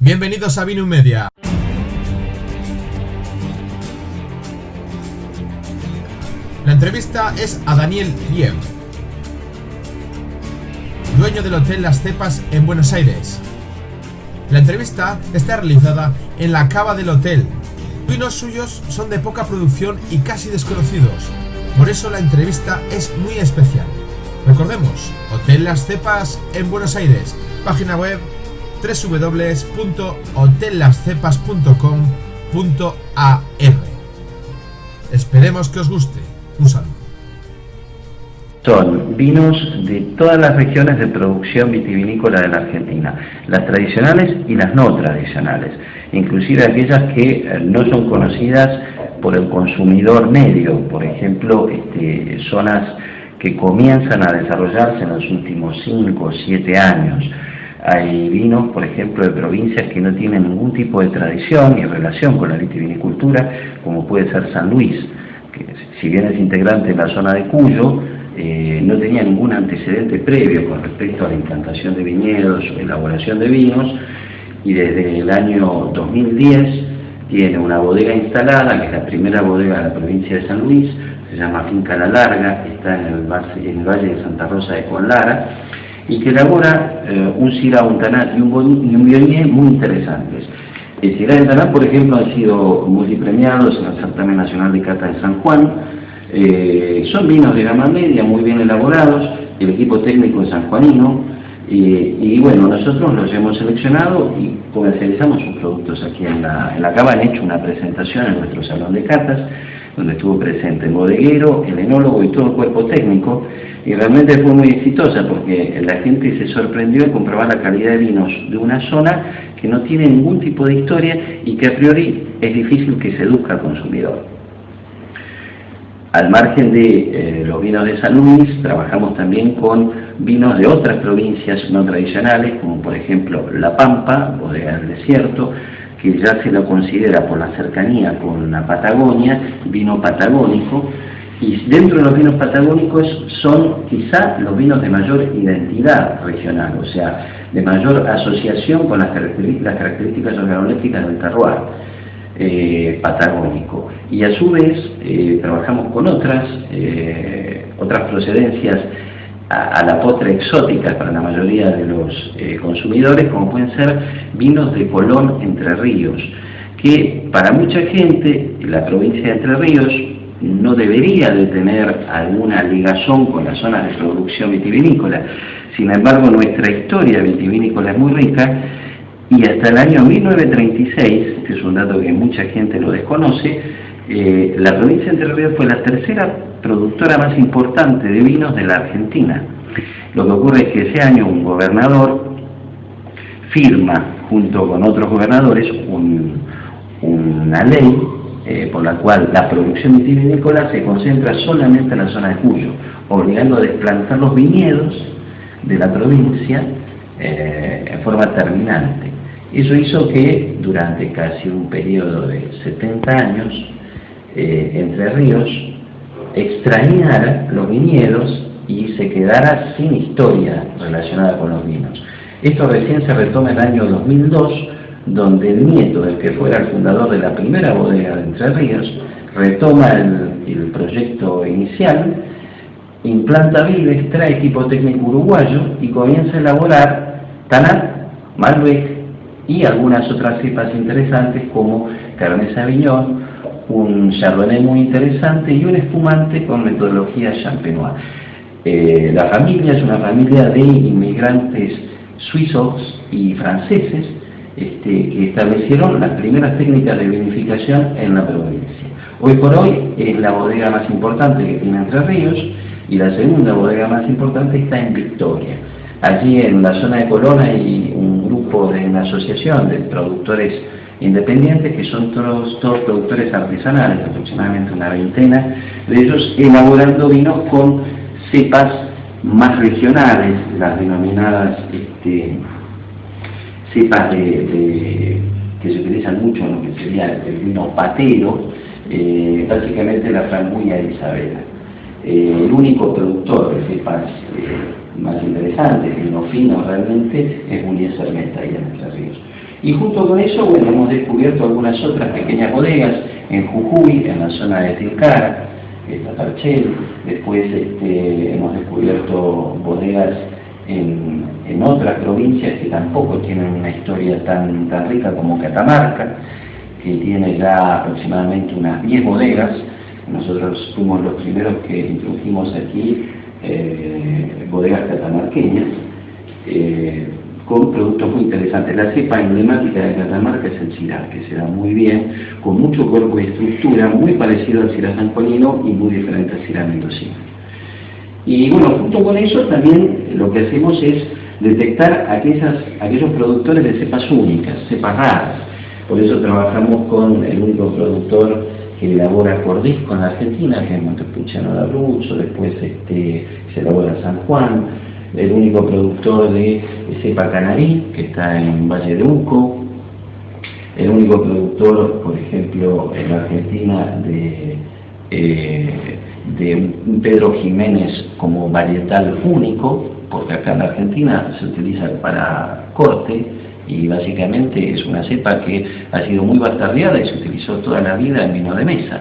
Bienvenidos a Vinum Media. La entrevista es a Daniel Riem, dueño del Hotel Las Cepas en Buenos Aires. La entrevista está realizada en la cava del hotel. Los vinos suyos son de poca producción y casi desconocidos, por eso la entrevista es muy especial. Recordemos, Hotel Las Cepas en Buenos Aires, página web www.hotellascepas.com.ar. Esperemos que os guste. Un saludo. Son vinos de todas las regiones de producción vitivinícola de la Argentina, las tradicionales y las no tradicionales, inclusive aquellas que no son conocidas por el consumidor medio, por ejemplo, zonas que comienzan a desarrollarse en los últimos 5 o 7 años. Hay vinos, por ejemplo, de provincias que no tienen ningún tipo de tradición ni relación con la vitivinicultura, como puede ser San Luis, que si bien es integrante de la zona de Cuyo, no tenía ningún antecedente previo con respecto a la implantación de viñedos o elaboración de vinos, y desde el año 2010 tiene una bodega instalada, que es la primera bodega de la provincia de San Luis, se llama Finca La Larga, está en el Valle de Santa Rosa de Conlara, y que elabora un Syrah, un Tanat y un Viognier muy interesantes. El Syrah y el Tanat, por ejemplo, han sido multipremiados en el Certamen Nacional de Cata de San Juan. Son vinos de gama media, muy bien elaborados, el equipo técnico es sanjuanino, y bueno, nosotros los hemos seleccionado y comercializamos sus productos aquí en la cava. Han hecho una presentación en nuestro salón de catas, donde estuvo presente el bodeguero, el enólogo y todo el cuerpo técnico, y realmente fue muy exitosa porque la gente se sorprendió al comprobar la calidad de vinos de una zona que no tiene ningún tipo de historia y que a priori es difícil que seduzca al consumidor. Al margen de los vinos de San Luis, trabajamos también con vinos de otras provincias no tradicionales, como por ejemplo La Pampa, bodega del desierto, que ya se lo considera por la cercanía con la Patagonia, vino patagónico, y dentro de los vinos patagónicos son quizá los vinos de mayor identidad regional, o sea, de mayor asociación con las características organolépticas del terroir patagónico. Y a su vez trabajamos con otras procedencias a la postre exóticas para la mayoría de los consumidores, como pueden ser vinos de Colón, Entre Ríos, que para mucha gente la provincia de Entre Ríos no debería de tener alguna ligazón con la zona de producción vitivinícola. Sin embargo, nuestra historia vitivinícola es muy rica, y hasta el año 1936, que es un dato que mucha gente lo desconoce, la provincia de Entre Ríos fue la tercera productora más importante de vinos de la Argentina. Lo que ocurre es que ese año un gobernador firma, junto con otros gobernadores, una ley por la cual la producción vitivinícola se concentra solamente en la zona de Cuyo, obligando a desplantar los viñedos de la provincia en forma terminante. Eso hizo que durante casi un periodo de 70 años Entre Ríos extrañara los viñedos y se quedara sin historia relacionada con los vinos. Esto recién se retoma en el año 2002, donde el nieto del que fuera el fundador de la primera bodega de Entre Ríos retoma el proyecto inicial, implanta vides, trae equipo técnico uruguayo y comienza a elaborar Tanat, Malbec y algunas otras cepas interesantes como Cabernet Sauvignon, un Chardonnay muy interesante y un espumante con metodología Champenois. La familia es una familia de inmigrantes suizos y franceses que establecieron las primeras técnicas de vinificación en la provincia. Hoy por hoy es la bodega más importante que tiene Entre Ríos, y la segunda bodega más importante está en Victoria. Allí en la zona de Colón hay un grupo de una asociación de productores independientes que son todos productores artesanales, aproximadamente una veintena de ellos, elaborando vinos con cepas más regionales, las denominadas cepas que se utilizan mucho en lo que sería el vino patero, básicamente la Frambuya de Isabela. El único productor de cepas más interesantes, vino fino realmente, es Munier Cermeta, ahí en Entre Ríos. Y junto con eso, bueno, hemos descubierto algunas otras pequeñas bodegas en Jujuy, en la zona de Tilcara, Tatarchel. Después hemos descubierto bodegas en otras provincias que tampoco tienen una historia tan rica como Catamarca, que tiene ya aproximadamente unas 10 bodegas. Nosotros fuimos los primeros que introdujimos aquí bodegas catamarqueñas, con productos muy interesantes. La cepa emblemática de Catamarca es el Syrah, que se da muy bien, con mucho cuerpo y estructura, muy parecido al Syrah sanjuanino y muy diferente al Syrah mendocino. Y bueno, junto con eso también lo que hacemos es detectar aquellos productores de cepas únicas, cepas raras. Por eso trabajamos con el único productor que elabora cordisco en la Argentina, que es Montepulciano de Abruzzo. Después se elabora San Juan, el único productor de cepa canarí, que está en Valle de Uco, el único productor, por ejemplo, en la Argentina de un Pedro Jiménez como varietal único, porque acá en la Argentina se utiliza para corte y básicamente es una cepa que ha sido muy bastardeada y se utilizó toda la vida en vino de mesa.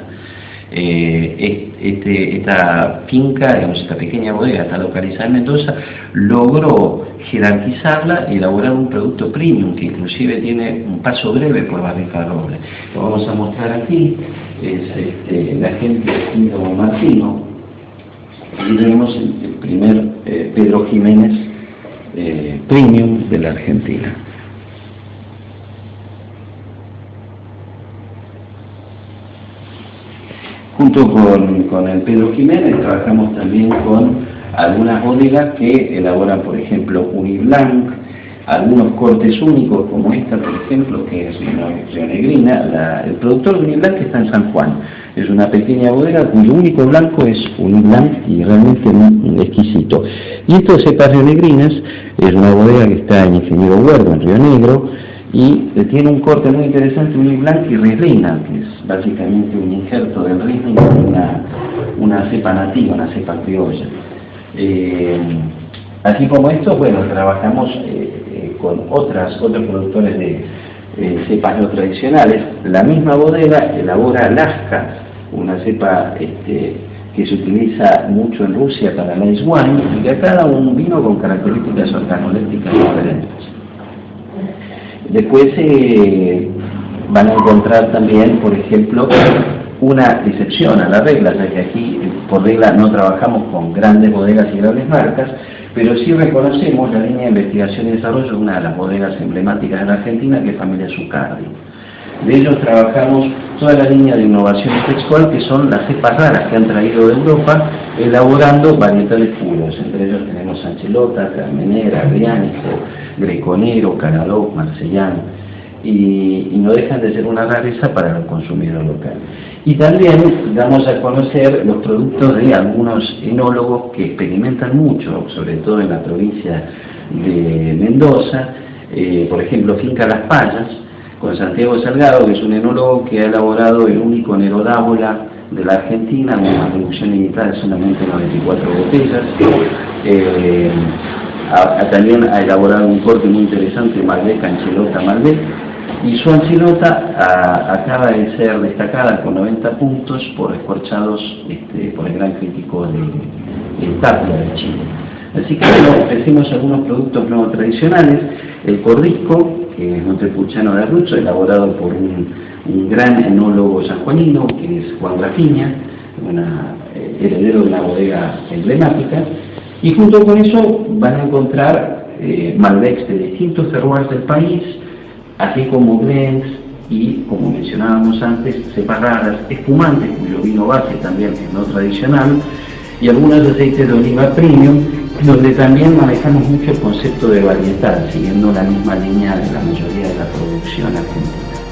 Esta finca, digamos, esta pequeña bodega, está localizada en Mendoza, logró jerarquizarla y elaborar un producto premium que inclusive tiene un paso breve por barrica roble. Lo vamos a mostrar aquí, es la gente Quinto Martino. Aquí tenemos el primer Pedro Jiménez premium de la Argentina. Junto con el Pedro Jiménez trabajamos también con algunas bodegas que elaboran, por ejemplo, Uniblanc, algunos cortes únicos como esta, por ejemplo, que es Rionegrina. El productor de Uniblanc está en San Juan. Es una pequeña bodega cuyo único blanco es Uniblanc y realmente muy exquisito. Y esto de cepas rionegrinas es una bodega que está en Ingeniero Huergo, en Río Negro, y tiene un corte muy interesante, Uniblanc y Riesling, que es básicamente un injerto del Riesling con una cepa nativa, una cepa criolla. Así como esto, bueno, trabajamos con otros productores de cepas no tradicionales. La misma bodega elabora Alaska, una cepa que se utiliza mucho en Rusia para el ice wine, y que acá da un vino con características organolépticas diferentes. Después van a encontrar también, por ejemplo, una excepción a la regla, ya que aquí por regla no trabajamos con grandes bodegas y grandes marcas, pero sí reconocemos la línea de investigación y desarrollo de una de las bodegas emblemáticas de la Argentina, que es Familia Zucardi. De ellos trabajamos toda la línea de innovación textual, que son las cepas raras que han traído de Europa, elaborando varietales puros. Entre ellos tenemos Anchelota, Carmenera, Briánico, Greconero, Caradoc, Marcellán, y no dejan de ser una rareza para el consumidor local. Y también damos a conocer los productos de algunos enólogos que experimentan mucho, sobre todo en la provincia de Mendoza, por ejemplo, Finca Las Payas, con Santiago Salgado, que es un enólogo que ha elaborado el único Nerodábola de la Argentina, una producción limitada de solamente 94 botellas. También ha elaborado un corte muy interesante, Malbec, Anchelota Malbec, y su Anchelota acaba de ser destacada con 90 puntos por escorchados por el gran crítico de Tapia de Chile. Así que bueno, ofrecemos algunos productos no tradicionales, el cordisco, que es Montepulciano de Abruzzo, elaborado por un gran enólogo sanjuanino, que es Juan Grafiña, heredero de una bodega emblemática, y junto con eso van a encontrar Malbecs de distintos terroirs del país, así como blends y, como mencionábamos antes, cepas raras, espumantes, cuyo vino base también es no tradicional, y algunos aceites de oliva premium, donde también manejamos mucho el concepto de varietal, siguiendo la misma línea de la mayoría de la producción argentina.